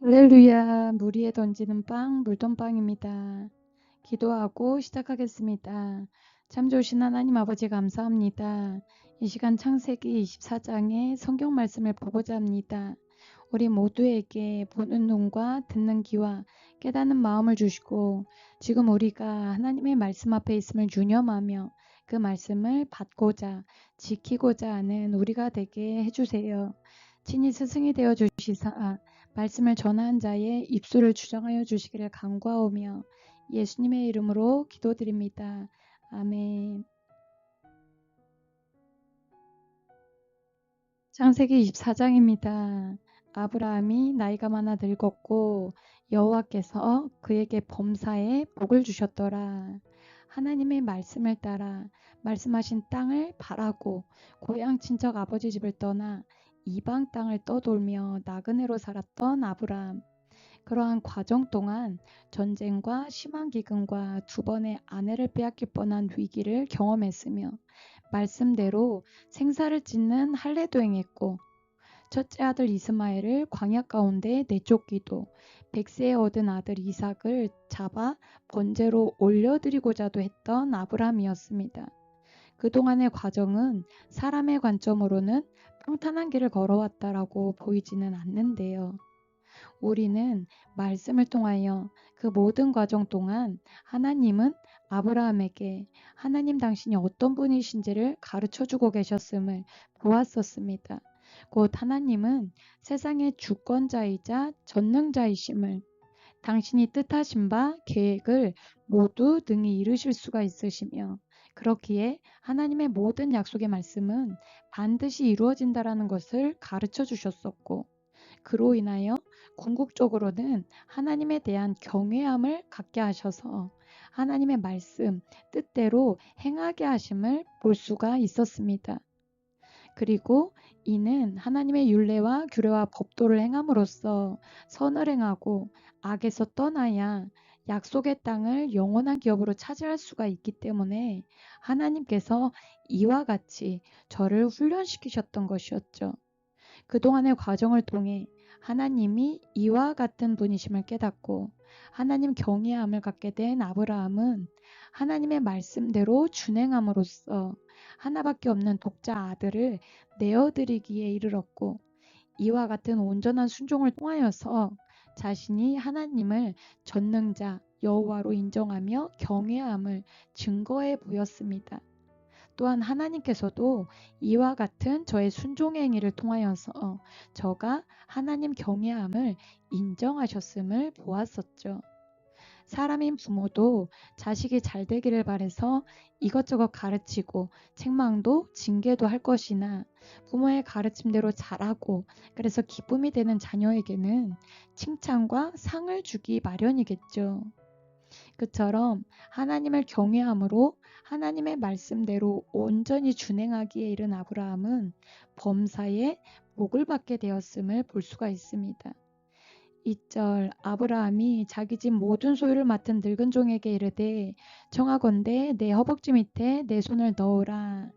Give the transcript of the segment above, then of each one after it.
할렐루야, 물 위에 던지는 빵, 물돈빵입니다. 기도하고 시작하겠습니다. 참 좋으신 하나님 아버지 감사합니다. 이 시간 창세기 24장의 성경 말씀을 보고자 합니다. 우리 모두에게 보는 눈과 듣는 귀와 깨닫는 마음을 주시고 지금 우리가 하나님의 말씀 앞에 있음을 유념하며 그 말씀을 받고자 지키고자 하는 우리가 되게 해주세요. 친히 스승이 되어 주시사 말씀을 전하는 자의 입술을 주정하여 주시기를 간구하오며 예수님의 이름으로 기도드립니다. 아멘. 창세기 24장입니다. 아브라함이 나이가 많아 늙었고 여호와께서 그에게 범사에 복을 주셨더라. 하나님의 말씀을 따라 말씀하신 땅을 바라고 고향 친척 아버지 집을 떠나 이방 땅을 떠돌며 나그네로 살았던 아브라함. 그러한 과정 동안 전쟁과 심한 기근과 두 번의 아내를 빼앗길 뻔한 위기를 경험했으며 말씀대로 생사를 찢는 할례도 행했고 첫째 아들 이스마엘을 광야 가운데 내쫓기도 100세에 얻은 아들 이삭을 잡아 번제로 올려드리고자도 했던 아브라함이었습니다. 그동안의 과정은 사람의 관점으로는 평탄한 길을 걸어왔다라고 보이지는 않는데요. 우리는 말씀을 통하여 그 모든 과정 동안 하나님은 아브라함에게 하나님 당신이 어떤 분이신지를 가르쳐주고 계셨음을 보았었습니다. 곧 하나님은 세상의 주권자이자 전능자이심을 당신이 뜻하신 바 계획을 모두 능히 이루실 수가 있으시며 그렇기에 하나님의 모든 약속의 말씀은 반드시 이루어진다라는 것을 가르쳐 주셨었고 그로 인하여 궁극적으로는 하나님에 대한 경외함을 갖게 하셔서 하나님의 말씀, 뜻대로 행하게 하심을 볼 수가 있었습니다. 그리고 이는 하나님의 율례와 규례와 법도를 행함으로써 선을 행하고 악에서 떠나야 약속의 땅을 영원한 기업으로 차지할 수가 있기 때문에 하나님께서 이와 같이 저를 훈련시키셨던 것이었죠. 그동안의 과정을 통해 하나님이 이와 같은 분이심을 깨닫고 하나님 경외함을 갖게 된 아브라함은 하나님의 말씀대로 준행함으로써 하나밖에 없는 독자 아들을 내어드리기에 이르렀고 이와 같은 온전한 순종을 통하여서 자신이 하나님을 전능자 여호와로 인정하며 경외함을 증거해 보였습니다. 또한 하나님께서도 이와 같은 저의 순종의 행위를 통하여서 저가 하나님 경외함을 인정하셨음을 보았었죠. 사람인 부모도 자식이 잘 되기를 바라서 이것저것 가르치고 책망도 징계도 할 것이나 부모의 가르침대로 잘하고 그래서 기쁨이 되는 자녀에게는 칭찬과 상을 주기 마련이겠죠. 그처럼 하나님을 경외함으로 하나님의 말씀대로 온전히 준행하기에 이른 아브라함은 범사에 복을 받게 되었음을 볼 수가 있습니다. 2절 아브라함이 자기 집 모든 소유를 맡은 늙은 종에게 이르되 청하건대 내 허벅지 밑에 내 손을 넣으라.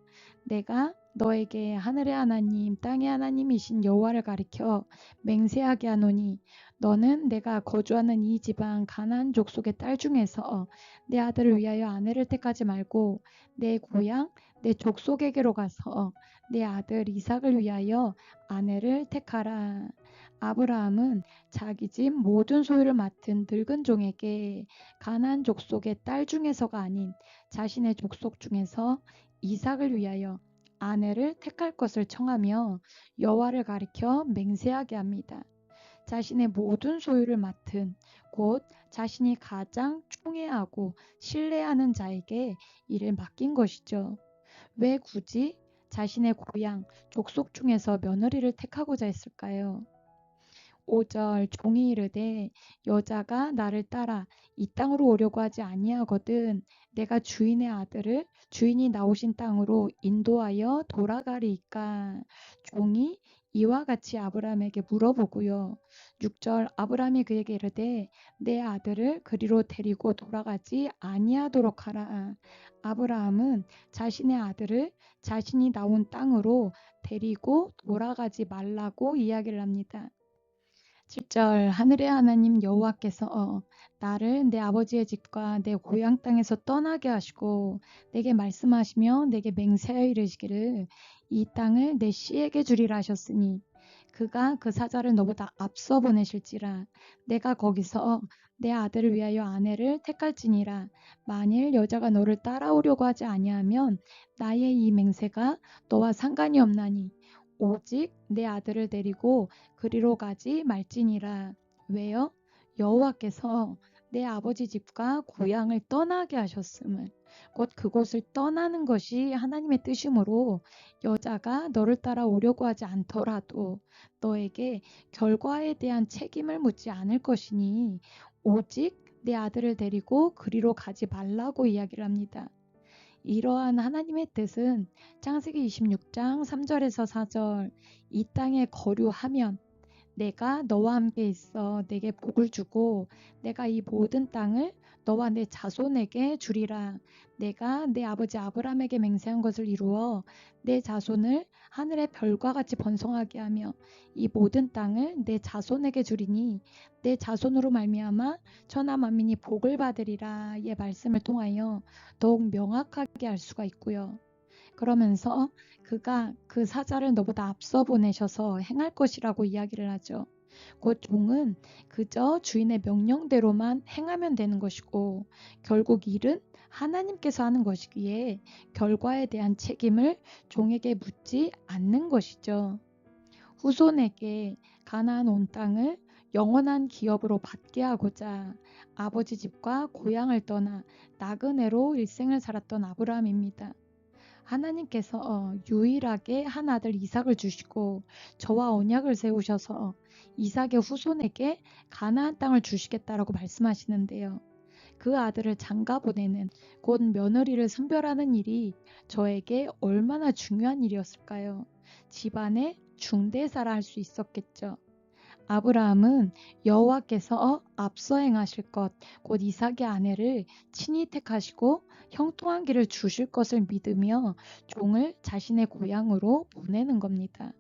내가 너에게 하늘의 하나님 땅의 하나님이신 여호와를 가리켜 맹세하게 하노니 너는 내가 거주하는 이 지방 가나안 족속의 딸 중에서 내 아들을 위하여 아내를 택하지 말고 내 고향 내 족속에게로 가서 내 아들 이삭을 위하여 아내를 택하라. 아브라함은 자기 집 모든 소유를 맡은 늙은 종에게 가나안 족속의 딸 중에서가 아닌 자신의 족속 중에서 이삭을 위하여 아내를 택할 것을 청하며 여호와를 가리켜 맹세하게 합니다. 자신의 모든 소유를 맡은 곧 자신이 가장 총애하고 신뢰하는 자에게 이를 맡긴 것이죠. 왜 굳이 자신의 고향, 족속 중에서 며느리를 택하고자 했을까요? 5절 종이 이르되 여자가 나를 따라 이 땅으로 오려고 하지 아니하거든 내가 주인의 아들을 주인이 나오신 땅으로 인도하여 돌아가리이까. 종이 이와 같이 아브라함에게 물어보고요. 6절 아브라함이 그에게 이르되 내 아들을 그리로 데리고 돌아가지 아니하도록 하라. 아브라함은 자신의 아들을 자신이 나온 땅으로 데리고 돌아가지 말라고 이야기를 합니다. 7절 하늘의 하나님 여호와께서 나를 내 아버지의 집과 내 고향 땅에서 떠나게 하시고 내게 말씀하시며 내게 맹세하여 이르시기를 이 땅을 내 씨에게 주리라 하셨으니 그가 그 사자를 너보다 앞서 보내실지라 내가 거기서 내 아들을 위하여 아내를 택할지니라 만일 여자가 너를 따라오려고 하지 아니하면 나의 이 맹세가 너와 상관이 없나니 오직 내 아들을 데리고 그리로 가지 말지니라. 왜요? 여호와께서 내 아버지 집과 고향을 떠나게 하셨음을 곧 그곳을 떠나는 것이 하나님의 뜻이므로 여자가 너를 따라 오려고 하지 않더라도 너에게 결과에 대한 책임을 묻지 않을 것이니 오직 내 아들을 데리고 그리로 가지 말라고 이야기를 합니다. 이러한 하나님의 뜻은 창세기 26장 3절에서 4절 이 땅에 거류하면 내가 너와 함께 있어 내게 복을 주고 내가 이 모든 땅을 너와 내 자손에게 주리라. 내가 내 아버지 아브라함에게 맹세한 것을 이루어 내 자손을 하늘의 별과 같이 번성하게 하며 이 모든 땅을 내 자손에게 주리니 내 자손으로 말미암아 천하 만민이 복을 받으리라의 말씀을 통하여 더욱 명확하게 알 수가 있고요. 그러면서 그가 그 사자를 너보다 앞서 보내셔서 행할 것이라고 이야기를 하죠. 곧 종은 그저 주인의 명령대로만 행하면 되는 것이고 결국 일은 하나님께서 하는 것이기에 결과에 대한 책임을 종에게 묻지 않는 것이죠. 후손에게 가나안 온 땅을 영원한 기업으로 받게 하고자 아버지 집과 고향을 떠나 나그네로 일생을 살았던 아브라함입니다. 하나님께서 유일하게 한 아들 이삭을 주시고 저와 언약을 세우셔서 이삭의 후손에게 가나안 땅을 주시겠다라고 말씀하시는데요. 그 아들을 장가 보내는 곧 며느리를 선별하는 일이 저에게 얼마나 중요한 일이었을까요? 집안의 중대사라 할 수 있었겠죠. 아브라함은 여호와께서 앞서 행하실 것, 곧 이삭의 아내를 친히 택하시고 형통한 길을 주실 것을 믿으며 종을 자신의 고향으로 보내는 겁니다.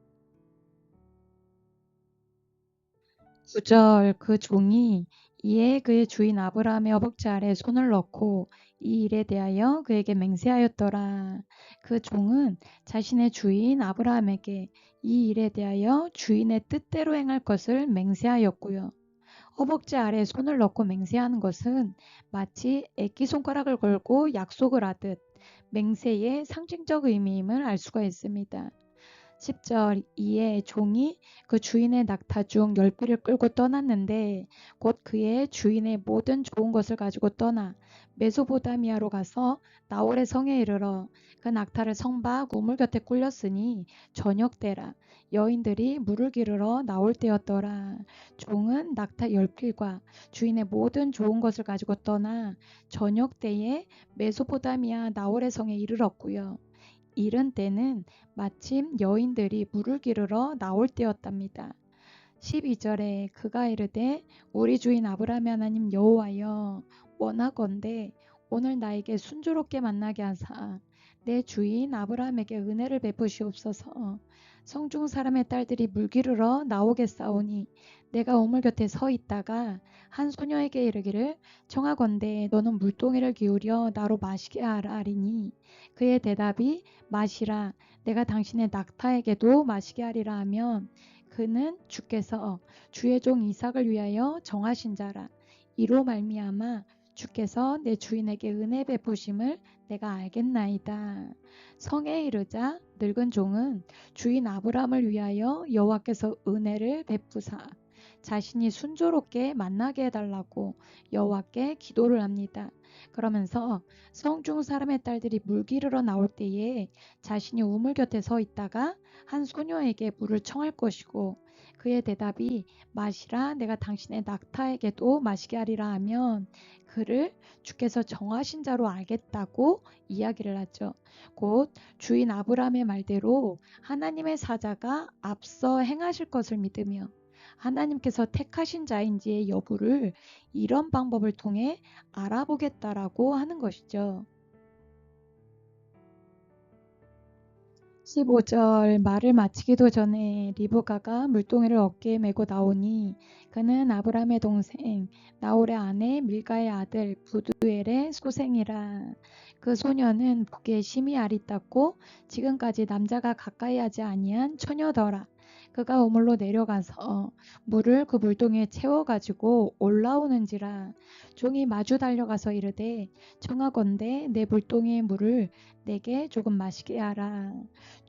9절 그 종이 이에 그의 주인 아브라함의 허벅지 아래 손을 넣고 이 일에 대하여 그에게 맹세하였더라. 그 종은 자신의 주인 아브라함에게 이 일에 대하여 주인의 뜻대로 행할 것을 맹세하였고요. 허벅지 아래 손을 넣고 맹세하는 것은 마치 애기손가락을 걸고 약속을 하듯 맹세의 상징적 의미임을 알 수가 있습니다. 10절 이에 종이 그 주인의 낙타 중 10피를 끌고 떠났는데 곧 그의 주인의 모든 좋은 것을 가지고 떠나 메소포타미아로 가서 나홀의 성에 이르러 그 낙타를 성박 우물 곁에 꿀렸으니 저녁 때라 여인들이 물을 기르러 나올 때였더라. 종은 낙타 10필과 주인의 모든 좋은 것을 가지고 떠나 저녁 때에 메소포타미아 나홀의 성에 이르렀고요. 이른 때는 마침 여인들이 물을 기르러 나올 때였답니다. 12절에 그가 이르되 우리 주인 아브라함의 하나님 여호와여 원하건대 오늘 나에게 순조롭게 만나게 하사 내 주인 아브라함에게 은혜를 베푸시옵소서. 성중 사람의 딸들이 물 기르러 나오겠사오니 내가 우물 곁에 서 있다가 한 소녀에게 이르기를 청하건대 너는 물동이를 기울여 나로 마시게 하라 하리니 그의 대답이 마시라 내가 당신의 낙타에게도 마시게 하리라 하면 그는 주께서 주의 종 이삭을 위하여 정하신 자라. 이로 말미암아 주께서 내 주인에게 은혜 베푸심을 내가 알겠나이다. 성에 이르자 늙은 종은 주인 아브라함을 위하여 여호와께서 은혜를 베푸사 자신이 순조롭게 만나게 해달라고 여호와께 기도를 합니다. 그러면서 성중 사람의 딸들이 물 기르러 나올 때에 자신이 우물 곁에 서 있다가 한 소녀에게 물을 청할 것이고 그의 대답이 마시라 내가 당신의 낙타에게도 마시게 하리라 하면 그를 주께서 정하신 자로 알겠다고 이야기를 하죠. 곧 주인 아브라함의 말대로 하나님의 사자가 앞서 행하실 것을 믿으며 하나님께서 택하신 자인지의 여부를 이런 방법을 통해 알아보겠다라고 하는 것이죠. 15절 말을 마치기도 전에 리브가가 물동이를 어깨에 메고 나오니 그는 아브람의 동생 나홀의 아내 밀가의 아들 부두엘의 소생이라. 그 소녀는 보기에 심히 아리따고 지금까지 남자가 가까이 하지 아니한 처녀더라. 그가 우물로 내려가서 물을 그 물동이에 채워 가지고 올라오는지라. 종이 마주 달려가서 이르되 청하건대 내 물동이의 물을 내게 조금 마시게 하라.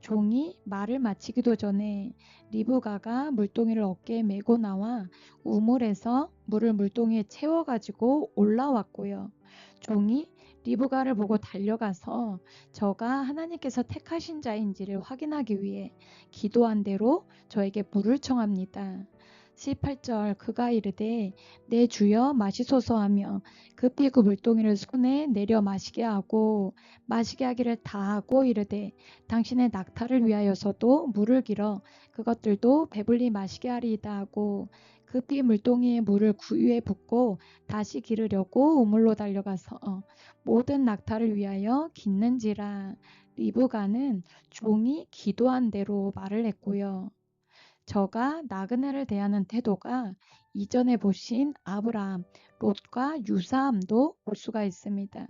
종이 말을 마치기도 전에 리브가가 물동이를 어깨에 메고 나와 우물에서 물을 물동이에 채워 가지고 올라왔고요. 종이 리브가를 보고 달려가서 저가 하나님께서 택하신 자인지를 확인하기 위해 기도한 대로 저에게 물을 청합니다. 18절 그가 이르되 내 주여 마시소서 하며 급히 그 물동이를 손에 내려 마시게 하고 마시게 하기를 다하고 이르되 당신의 낙타를 위하여서도 물을 길어 그것들도 배불리 마시게 하리이다 하고 급히 물동이의 물을 구유에 붓고 다시 기르려고 우물로 달려가서 모든 낙타를 위하여 깃는지라. 리브가는 종이 기도한 대로 말을 했고요. 저가 나그네를 대하는 태도가 이전에 보신 아브라함, 롯과 유사함도 볼 수가 있습니다.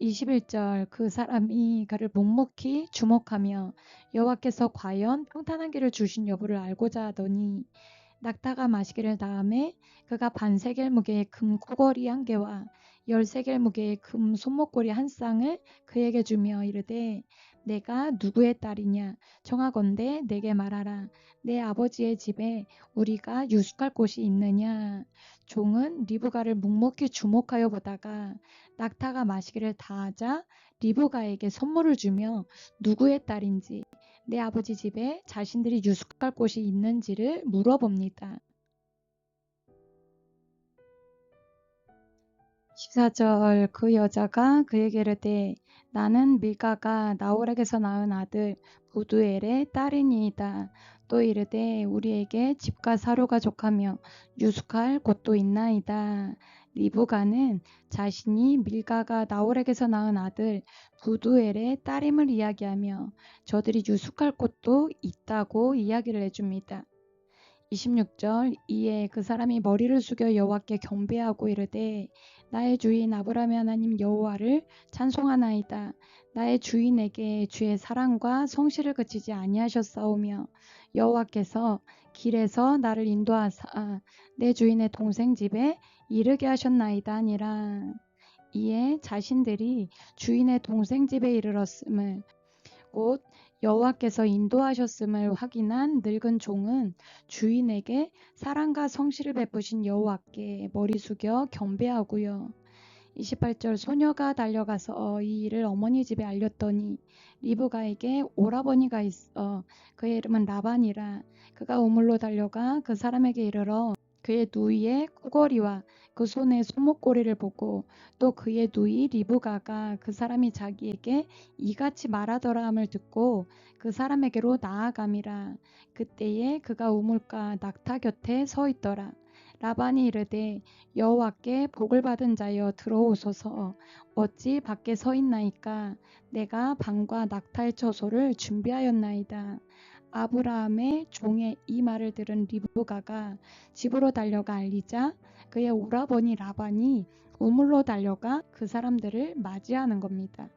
21절 그 사람이 그를 묵묵히 주목하며 여호와께서 과연 평탄한 길을 주신 여부를 알고자 하더니 낙타가 마시기를 다음에 그가 반세겔 무게의 금 코걸이 한 개와 10세겔 무게의 금 손목고리 한 쌍을 그에게 주며 이르되 내가 누구의 딸이냐 청하건대 내게 말하라. 내 아버지의 집에 우리가 유숙할 곳이 있느냐. 종은 리브가를 묵묵히 주목하여 보다가 낙타가 마시기를 다하자 리브가에게 선물을 주며 누구의 딸인지 내 아버지 집에 자신들이 유숙할 곳이 있는지를 물어봅니다. 14절 그 여자가 그에게 이르되 나는 밀가가 나홀에게서 낳은 아들 부두엘의 딸이니이다. 또 이르되 우리에게 집과 사료가 족하며 유숙할 곳도 있나이다. 리브가는 자신이 밀가가 나홀에게서 낳은 아들 부두엘의 딸임을 이야기하며 저들이 유숙할 곳도 있다고 이야기를 해줍니다. 26절 이에 그 사람이 머리를 숙여 여호와께 경배하고 이르되 나의 주인 아브라함의 하나님 여호와를 찬송하나이다. 나의 주인에게 주의 사랑과 성실을 그치지 아니하셨사오며 여호와께서 길에서 나를 인도하사 내 주인의 동생 집에 이르게 하셨나이다 하니라. 이에 자신들이 주인의 동생 집에 이르렀음을 곧 여호와께서 인도하셨음을 확인한 늙은 종은 주인에게 사랑과 성실을 베푸신 여호와께 머리 숙여 경배하고요. 28절 소녀가 달려가서 이 일을 어머니 집에 알렸더니 리브가에게 오라버니가 있어 그의 이름은 라반이라. 그가 우물로 달려가 그 사람에게 이르러 그의 누이의 코걸이와 그 손의 손목고리를 보고 또 그의 누이 리브가가 그 사람이 자기에게 이같이 말하더라 함을 듣고 그 사람에게로 나아감이라. 그때에 그가 우물가 낙타 곁에 서 있더라. 라반이 이르되 여호와께 복을 받은 자여 들어오소서. 어찌 밖에 서 있나이까. 내가 방과 낙타의 처소를 준비하였나이다. 아브라함의 종의 이 말을 들은 리브가가 집으로 달려가 알리자 그의 오라버니 라반이 우물로 달려가 그 사람들을 맞이하는 겁니다.